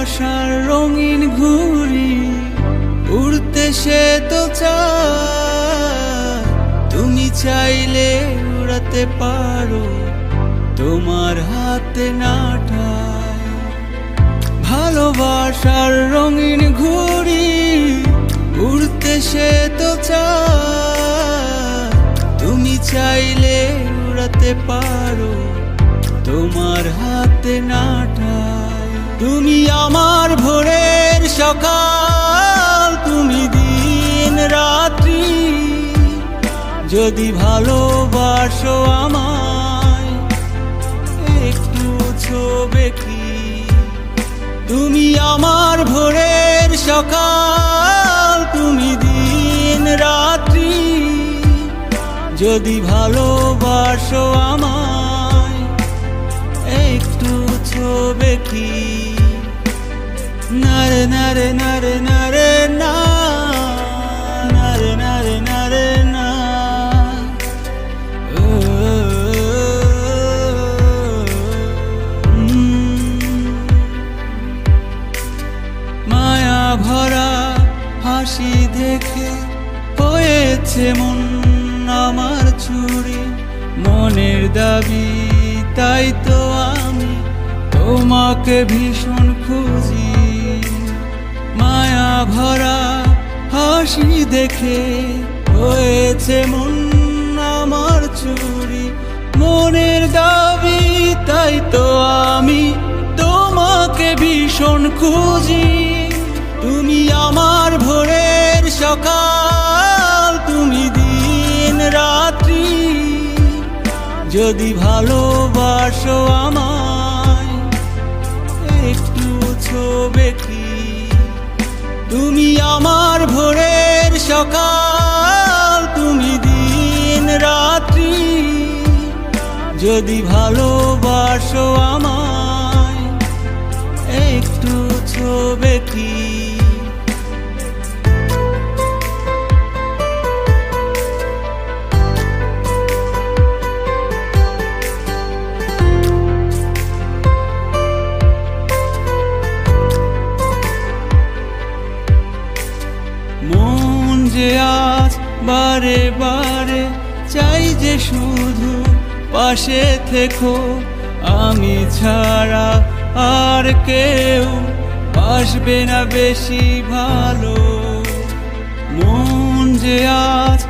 ভালোবাসার রঙিন ঘুড়ি উড়তে সে তো চায়, তুমি চাইলে উড়াতে পারো তোমার হাতে নাটায়। ভালোবাসার রঙিন ঘুড়ি উড়তে সে তো চায়, তুমি চাইলে উড়াতে পারো তোমার হাতে নাটায়। তুমি আমার ভোরের সকাল, তুমি দিন রাত্রি, যদি ভালোবাসো আমায় একটু ছোবে কি। তুমি আমার ভোরের সকাল, তুমি দিন রাত্রি, যদি ভালোবাসো আমায় একটু ছোবে কি। নারে নারে নারে নারে না, নারে নারে নারে না। মায়া ভরা হাসি দেখে হয়েছে মন আমার চুরি, মনের দাবি তাই তো আমি তোমাকে ভীষণ খুঁজি। মায়া ভরা হাসি দেখে হয়েছে মন আমার চুরি, মনের দাবি তাই তো আমি তোমাকে ভীষণ খুঁজি। তুমি আমার ভোরের সকাল, তুমি দিন রাত্রি, যদি ভালোবাসো আমায় একটু ছোবে কি। তুমি আমার ভোরের সকাল, তুমি দিন রাত্রি, যদি ভালোবাসো আমায় একটু ছোবে কি। মন যে আজ বারে বারে চাই যে শুধু পাশে থেকো, আমি ছাড়া আর কেউ বাসবে না বেশি ভালো। মন যে আজ